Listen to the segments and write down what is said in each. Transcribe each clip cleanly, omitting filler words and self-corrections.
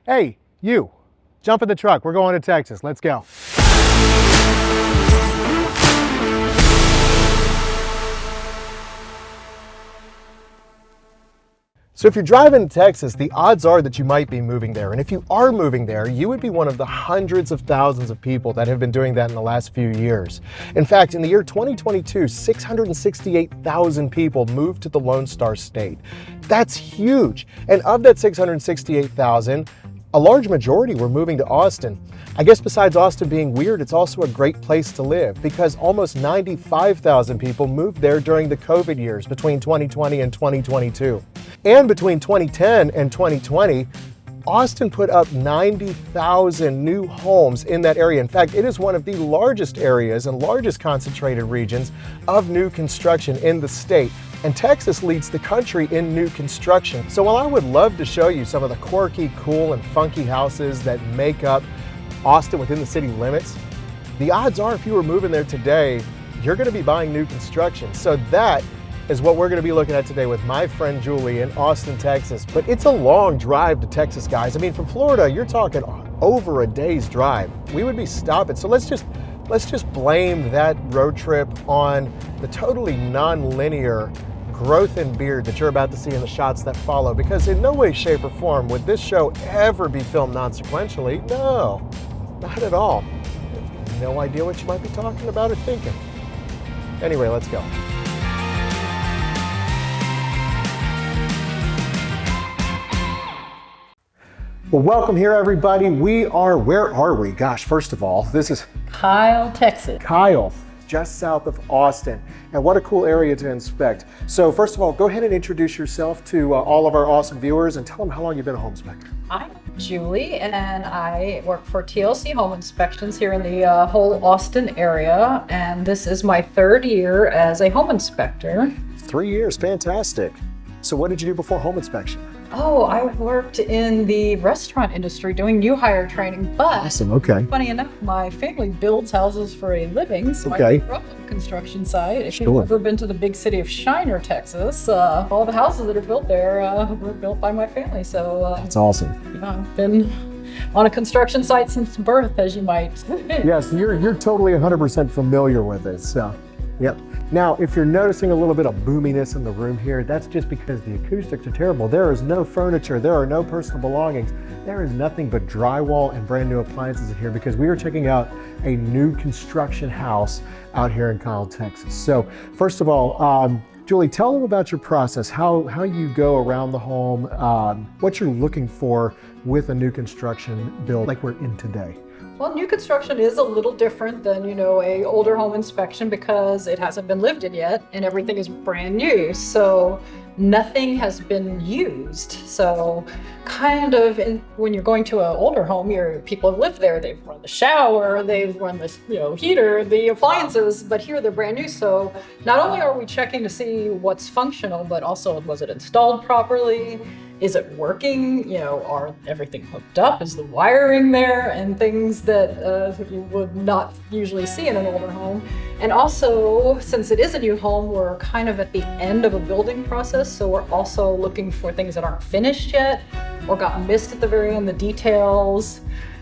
Hey, you, jump in the truck. We're going to Texas. Let's go. So if you're driving to Texas, the odds are that you might be moving there. And if you are moving there, you would be one of the hundreds of thousands of people that have been doing that in the last few years. In fact, in the year 2022, 668,000 people moved to the Lone Star State. That's huge. And of that 668,000, a large majority were moving to Austin. I guess besides Austin being weird, it's also a great place to live because almost 95,000 people moved there during the COVID years between 2020 and 2022. And between 2010 and 2020, Austin put up 90,000 new homes in that area. In fact, it is one of the largest areas and largest concentrated regions of new construction in the state. And Texas leads the country in new construction. So while I would love to show you some of the quirky, cool, and funky houses that make up Austin within the city limits, the odds are if you were moving there today, you're going to be buying new construction. So that is what we're going to be looking at today with my friend Julie in Austin, Texas. But it's a long drive to Texas, guys. I mean, from Florida, you're talking over a day's drive. We would be stopping. So let's just blame that road trip on the totally non-linear growth in beard that you're about to see in the shots that follow, because in no way, shape, or form would this show ever be filmed non-sequentially. No, not at all. I have no idea what you might be talking about or thinking. Anyway, let's go. Well, welcome here, everybody. Where are we? Gosh, first of all, this is Kyle, Texas. Kyle, just south of Austin. And what a cool area to inspect. So first of all, go ahead and introduce yourself to all of our awesome viewers and tell them how long you've been a home inspector. I'm Julie, and I work for TLC Home Inspections here in the whole Austin area. And this is my third year as a home inspector. 3 years, fantastic. So what did you do before home inspection? Oh, I worked in the restaurant industry doing new hire training, but Awesome, okay. funny enough, my family builds houses for a living, so Okay. I grew up on a construction site. If you've ever been to the big city of Shiner, Texas, all the houses that are built there were built by my family. So That's awesome. yeah, I've been on a construction site since birth, as you might. Yes, you're totally 100% familiar with it, so, yep. Now, if you're noticing a little bit of boominess in the room here, that's just because the acoustics are terrible. There is no furniture, there are no personal belongings. There is nothing but drywall and brand new appliances in here because we are checking out a new construction house out here in Kyle, Texas. So first of all, Julie, tell them about your process, how you go around the home, what you're looking for with a new construction build like we're in today. Well, new construction is a little different than, a older home inspection because it hasn't been lived in yet and everything is brand new. So nothing has been used. So kind of when you're going to an older home, people have lived there. They've run the shower, they've run the heater, the appliances, but here they're brand new. So not only are we checking to see what's functional, but also was it installed properly? Is it working? Are everything hooked up? Is the wiring there? And things that you would not usually see in an older home. And also, since it is a new home, we're kind of at the end of a building process. So we're also looking for things that aren't finished yet or got missed at the very end, the details,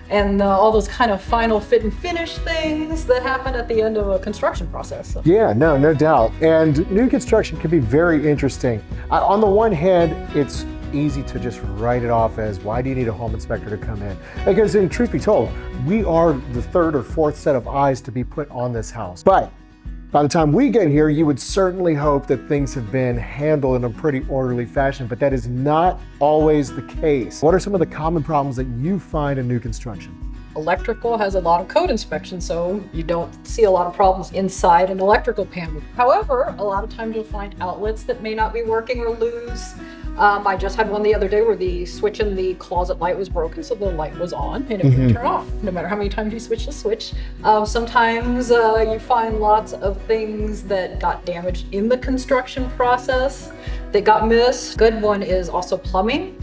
and all those kind of final fit and finish things that happen at the end of a construction process. So. Yeah, no doubt. And new construction can be very interesting. On the one hand, it's easy to just write it off as, why do you need a home inspector to come in? Because in truth be told, we are the third or fourth set of eyes to be put on this house. But by the time we get here, you would certainly hope that things have been handled in a pretty orderly fashion, but that is not always the case. What are some of the common problems that you find in new construction? Electrical has a lot of code inspection, so you don't see a lot of problems inside an electrical panel. However, a lot of times you'll find outlets that may not be working or loose. I just had one the other day where the switch in the closet light was broken, so the light was on and it would turn off no matter how many times you switch the switch. Sometimes you find lots of things that got damaged in the construction process that got missed. Good one is also plumbing,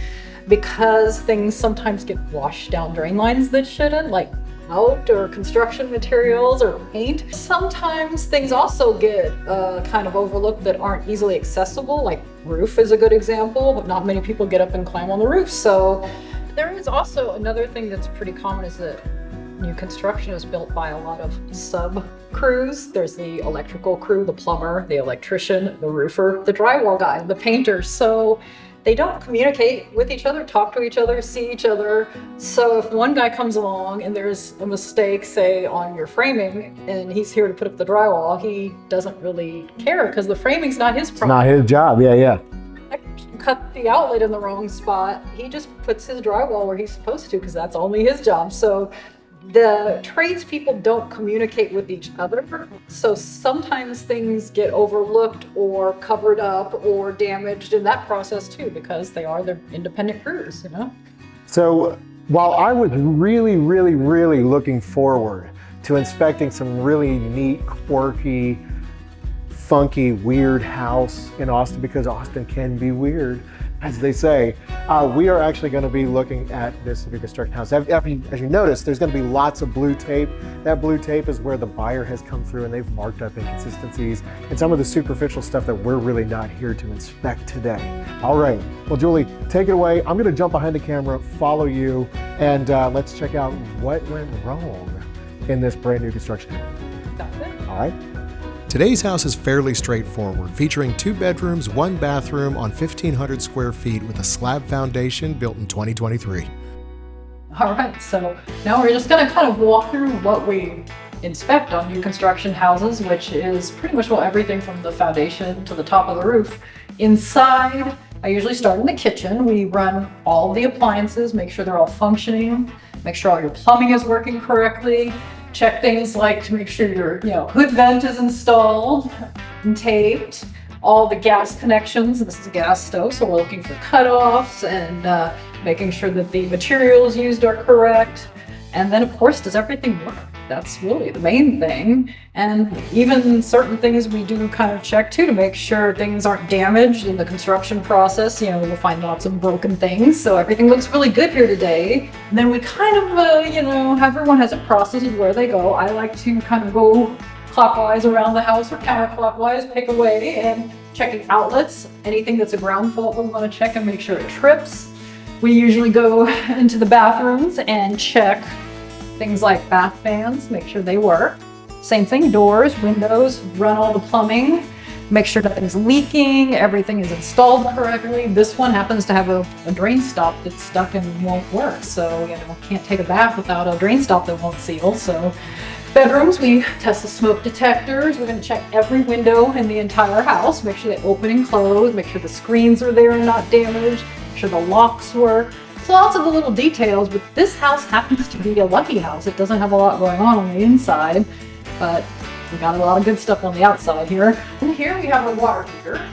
because things sometimes get washed down drain lines that shouldn't, like out or construction materials or paint. Sometimes things also get kind of overlooked that aren't easily accessible, like roof is a good example, but not many people get up and climb on the roof. So there is Also, another thing that's pretty common is that new construction is built by a lot of sub crews. There's the electrical crew, the plumber, the electrician, the roofer, the drywall guy, the painter. So they don't communicate with each other, talk to each other, see each other. So if one guy comes along and there's a mistake, say on your framing, and he's here to put up the drywall, he doesn't really care because the framing's not his problem. Not his job, yeah. I cut the outlet in the wrong spot. He just puts his drywall where he's supposed to because that's only his job. So the tradespeople don't communicate with each other. So sometimes things get overlooked or covered up or damaged in that process too, because they are the independent crews, you know? So while I was really looking forward to inspecting some really neat, quirky, funky, weird house in Austin, because Austin can be weird, as they say, we are actually going to be looking at this new construction house. As you notice, there's going to be lots of blue tape. That blue tape is where the buyer has come through and they've marked up inconsistencies and some of the superficial stuff that we're really not here to inspect today. All right, well, Julie, take it away. I'm going to jump behind the camera, follow you, and let's check out what went wrong in this brand new construction. All right. Today's house is fairly straightforward, featuring 2 bedrooms, 1 bathroom on 1,500 square feet with a slab foundation built in 2023. All right, so now we're just going to kind of walk through what we inspect on new construction houses, which is pretty much everything from the foundation to the top of the roof. Inside, I usually start in the kitchen. We run all the appliances, make sure they're all functioning, make sure all your plumbing is working correctly. Check things like to make sure your hood vent is installed and taped, all the gas connections. This is a gas stove, so we're looking for cutoffs and making sure that the materials used are correct. And then, of course, does everything work? That's really the main thing. And even certain things we do kind of check too to make sure things aren't damaged in the construction process. We'll find lots of broken things. So everything looks really good here today. And then we kind of, everyone has a process of where they go. I like to kind of go clockwise around the house or counterclockwise, pick away and checking outlets. Anything that's a ground fault we want to check and make sure it trips. We usually go into the bathrooms and check things like bath fans, make sure they work. Same thing, doors, windows, run all the plumbing, make sure nothing's leaking, everything is installed correctly. This one happens to have a drain stop that's stuck and won't work. So, can't take a bath without a drain stop that won't seal. So bedrooms, we test the smoke detectors. We're going to check every window in the entire house, make sure they open and close, make sure the screens are there and not damaged, make sure the locks work. So lots of the little details, but this house happens to be a lucky house. It doesn't have a lot going on the inside, but we got a lot of good stuff on the outside here. And here we have a water heater.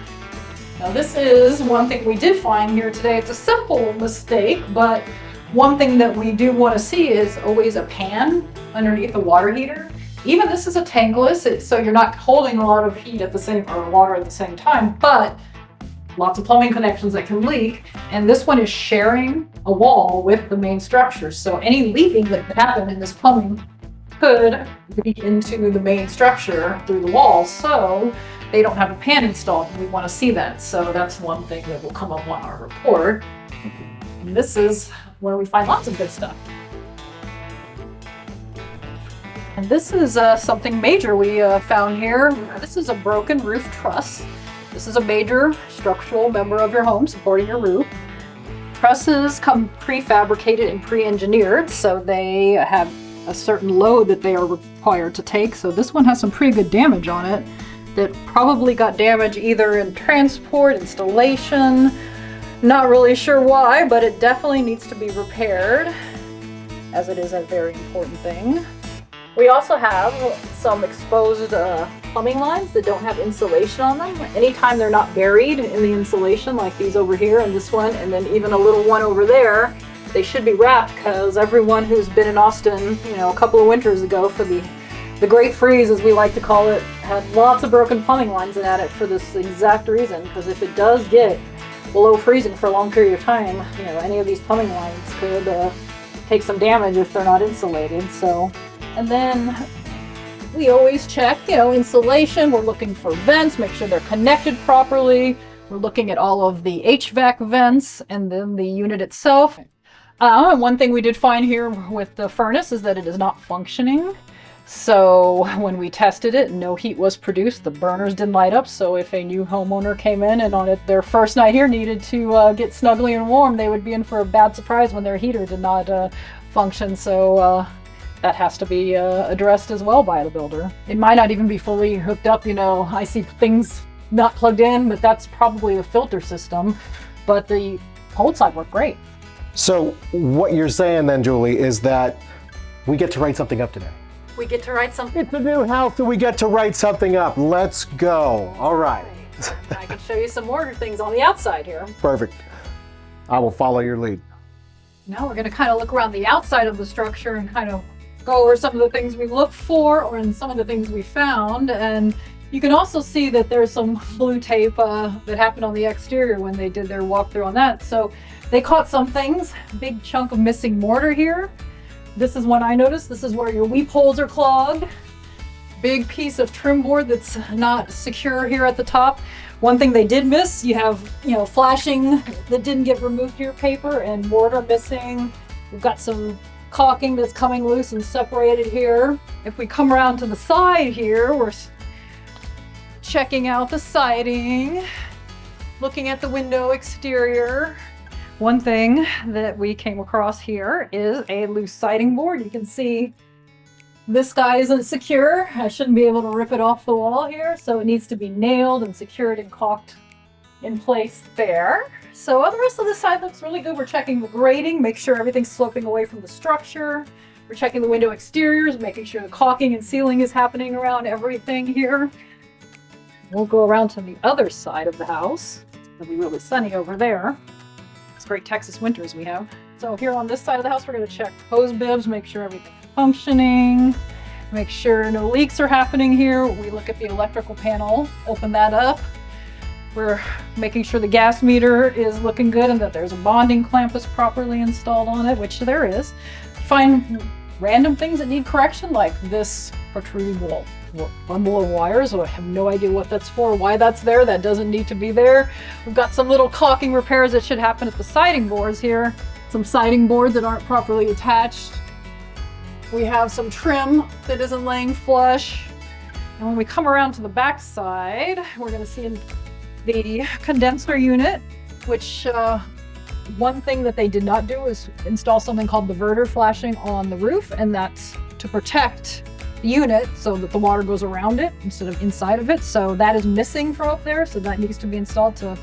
Now this is one thing we did find here today. It's a simple mistake, but one thing that we do want to see is always a pan underneath the water heater. Even this is a tankless, so you're not holding a lot of heat at the same, or water at the same time, but lots of plumbing connections that can leak, and this one is sharing a wall with the main structure. So any leaking that could happen in this plumbing could leak into the main structure through the walls, so they don't have a pan installed, and we want to see that. So that's one thing that will come up on our report. And this is where we find lots of good stuff. And this is something major we found here. This is a broken roof truss. This is a major structural member of your home supporting your roof. Trusses come prefabricated and pre-engineered, so they have a certain load that they are required to take. So this one has some pretty good damage on it that probably got damaged either in transport, installation. Not really sure why, but it definitely needs to be repaired, as it is a very important thing. We also have some exposed plumbing lines that don't have insulation on them. Anytime they're not buried in the insulation, like these over here and this one, and then even a little one over there, they should be wrapped, because everyone who's been in Austin, a couple of winters ago for the Great Freeze, as we like to call it, had lots of broken plumbing lines at it for this exact reason, because if it does get below freezing for a long period of time, any of these plumbing lines could take some damage if they're not insulated. So. And then we always check, insulation. We're looking for vents, make sure they're connected properly. We're looking at all of the HVAC vents and then the unit itself. And one thing we did find here with the furnace is that it is not functioning. So when we tested it, no heat was produced. The burners didn't light up. So if a new homeowner came in and on their first night here needed to get snugly and warm, they would be in for a bad surprise when their heater did not function. So that has to be addressed as well by the builder. It might not even be fully hooked up. I see things not plugged in, but that's probably the filter system. But the cold side worked great. So what you're saying then, Julie, is that we get to write something up today. We get to write something. It's a new house, so we get to write something up. Let's go. All right. I can show you some more things on the outside here. Perfect. I will follow your lead. Now we're going to kind of look around the outside of the structure and kind of go over some of the things we looked for or some of the things we found. And you can also see that there's some blue tape that happened on the exterior when they did their walkthrough on that. So they caught some things. Big chunk of missing mortar here. This is one I noticed. This is where your weep holes are clogged. Big piece of trim board that's not secure here at the top. One thing they did miss, you have, flashing that didn't get removed to your paper and mortar missing. We've got some caulking that's coming loose and separated here. If we come around to the side here, we're checking out the siding, looking at the window exterior. One thing that we came across here is a loose siding board. You can see this guy isn't secure. I shouldn't be able to rip it off the wall here, so it needs to be nailed and secured and caulked in place there. So the rest of the side looks really good. We're checking the grading, make sure everything's sloping away from the structure. We're checking the window exteriors, making sure the caulking and sealing is happening around everything here. We'll go around to the other side of the house. It'll be really sunny over there. Great Texas winters we have. So here on this side of the house, we're going to check hose bibs, make sure everything's functioning, make sure no leaks are happening here. We look at the electrical panel, open that up. We're making sure the gas meter is looking good and that there's a bonding clamp is properly installed on it, which there is. Find random things that need correction, like this protruding bundle of wires. So I have no idea what that's for, why that's there. That doesn't need to be there. We've got some little caulking repairs that should happen at the siding boards here. Some siding boards that aren't properly attached. We have some trim that isn't laying flush. And when we come around to the back side, we're going to see the condenser unit, which one thing that they did not do is install something called diverter flashing on the roof, and that's to protect the unit so that the water goes around it instead of inside of it. So that is missing from up there, so that needs to be installed to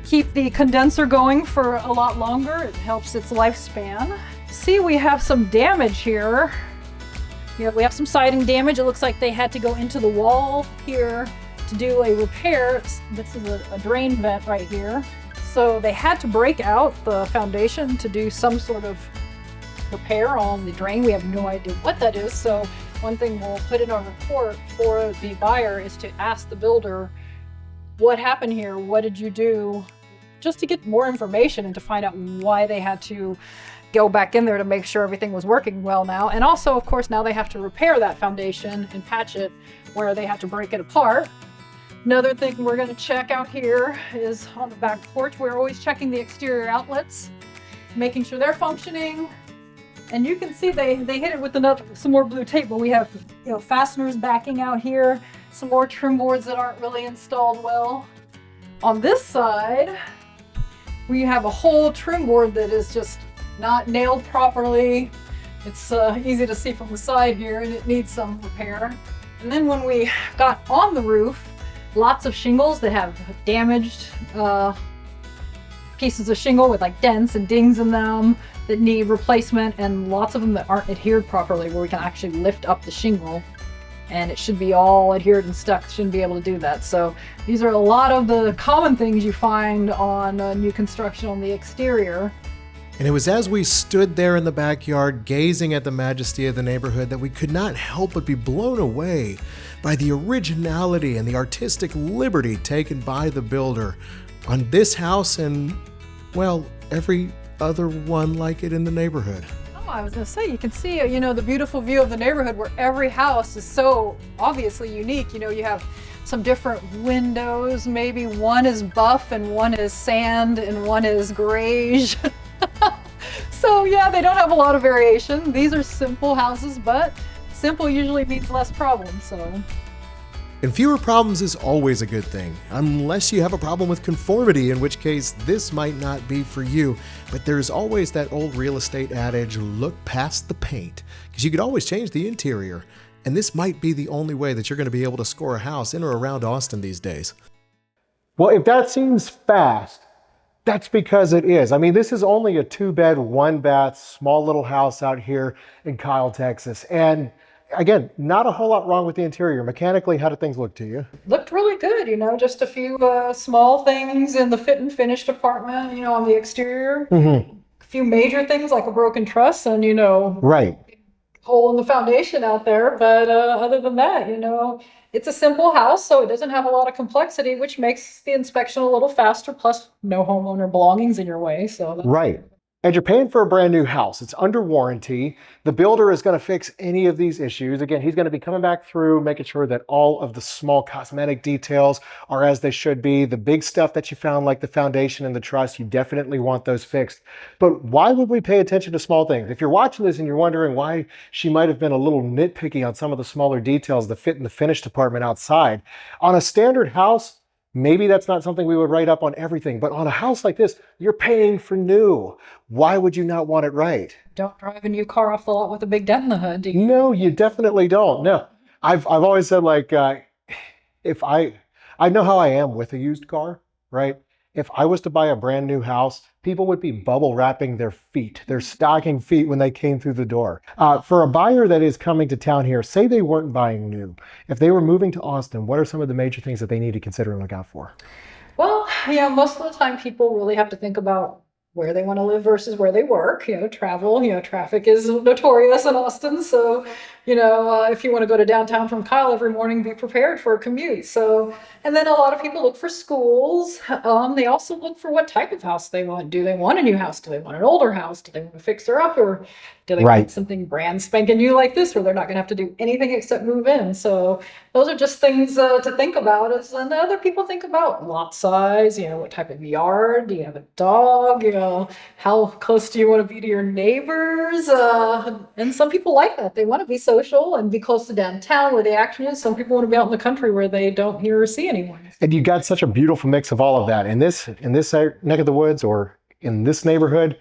keep the condenser going for a lot longer. It helps its lifespan. See, we have some damage here. Here we have some siding damage. It looks like they had to go into the wall here to do a repair. This is a drain vent right here. So they had to break out the foundation to do some sort of repair on the drain. We have no idea what that is. So one thing we'll put in our report for the buyer is to ask the builder, what happened here? What did you do? Just to get more information and to find out why they had to go back in there to make sure everything was working well now. And also, of course, now they have to repair that foundation and patch it where they have to break it apart. Another thing we're going to check out here is on the back porch. We're always checking the exterior outlets, making sure they're functioning. And you can see they hit it with some more blue tape, but we have fasteners backing out here, some more trim boards that aren't really installed well. On this side, we have a whole trim board that is just not nailed properly. It's easy to see from the side here, and it needs some repair. And then when we got on the roof, lots of shingles that have damaged pieces of shingle with like dents and dings in them that need replacement, and lots of them that aren't adhered properly where we can actually lift up the shingle, and it should be all adhered and stuck. Shouldn't be able to do that. So these are a lot of the common things you find on new construction on the exterior. And it was as we stood there in the backyard gazing at the majesty of the neighborhood that we could not help but be blown away by the originality and the artistic liberty taken by the builder on this house and, well, every other one like it in the neighborhood. Oh, I was going to say, you can see, the beautiful view of the neighborhood where every house is so obviously unique. You have some different windows. Maybe one is buff and one is sand and one is grayish. So yeah, they don't have a lot of variation. These are simple houses, but simple usually means less problems, so. And fewer problems is always a good thing, unless you have a problem with conformity, in which case this might not be for you. But there's always that old real estate adage, look past the paint, because you could always change the interior. And this might be the only way that you're going to be able to score a house in or around Austin these days. Well, if that seems fast, that's because it is. I mean, this is only a 2-bed, 1-bath, small little house out here in Kyle, Texas. And again, not a whole lot wrong with the interior. Mechanically, how do things look to you? Looked really good, just a few small things in the fit and finish department, on the exterior. Mm-hmm. A few major things like a broken truss and, Right. hole in the foundation out there. But other than that, it's a simple house, so it doesn't have a lot of complexity, which makes the inspection a little faster, plus no homeowner belongings in your way. So Right. And you're paying for a brand new house. It's under warranty. The builder is going to fix any of these issues. Again, he's going to be coming back through, making sure that all of the small cosmetic details are as they should be. The big stuff that you found, like the foundation and the truss, you definitely want those fixed. But why would we pay attention to small things? If you're watching this and you're wondering why she might have been a little nitpicky on some of the smaller details, the fit and the finish department outside, on a standard house, maybe that's not something we would write up on everything, but on a house like this, you're paying for new. Why would you not want it right? don't drive a new car off the lot with a big dent in the hood, do you? No, you definitely don't. No, I've always said, like, if I know how I am with a used car, right? If I was to buy a brand new house, people would be bubble wrapping their feet, their stocking feet when they came through the door. For a buyer that is coming to town here, say they weren't buying new, if they were moving to Austin, what are some of the major things that they need to consider and look out for? Well, most of the time people really have to think about where they want to live versus where they work. Travel, traffic is notorious in Austin. So, if you want to go to downtown from Kyle every morning, be prepared for a commute. So, and then a lot of people look for schools. They also look for what type of house they want. Do they want a new house? Do they want an older house? Do they want to fix her up? Or do they want something brand spanking new like this, where they're not going to have to do anything except move in? So those are just things to think about. And other people think about lot size, what type of yard, do you have a dog, how close do you want to be to your neighbors? And some people like that. They want to be social and be close to downtown where the action is. Some people want to be out in the country where they don't hear or see anyone. And you got such a beautiful mix of all of that. In this neck of the woods or in this neighborhood,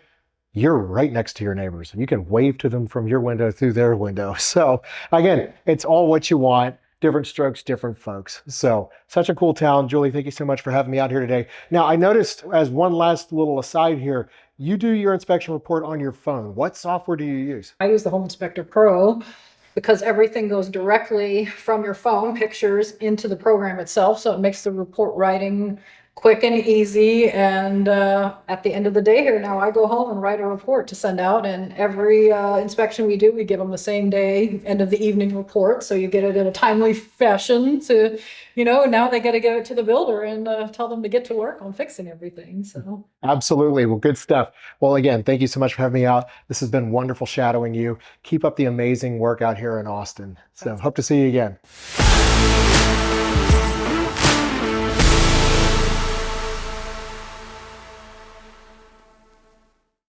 you're right next to your neighbors. You can wave to them from your window through their window. So again, it's all what you want. Different strokes, different folks. So such a cool town. Julie, thank you so much for having me out here today. Now, I noticed, as one last little aside here, you do your inspection report on your phone. What software do you use? I use the Home Inspector Pro because everything goes directly from your phone pictures into the program itself. So it makes the report writing quick and easy. And at the end of the day here now, I go home and write a report to send out. And every inspection we do, we give them the same day, end of the evening report. So you get it in a timely fashion to, now they got to give it to the builder and tell them to get to work on fixing everything. So absolutely. Well, good stuff. Well, again, thank you so much for having me out. This has been wonderful shadowing you. Keep up the amazing work out here in Austin. So hope to see you again.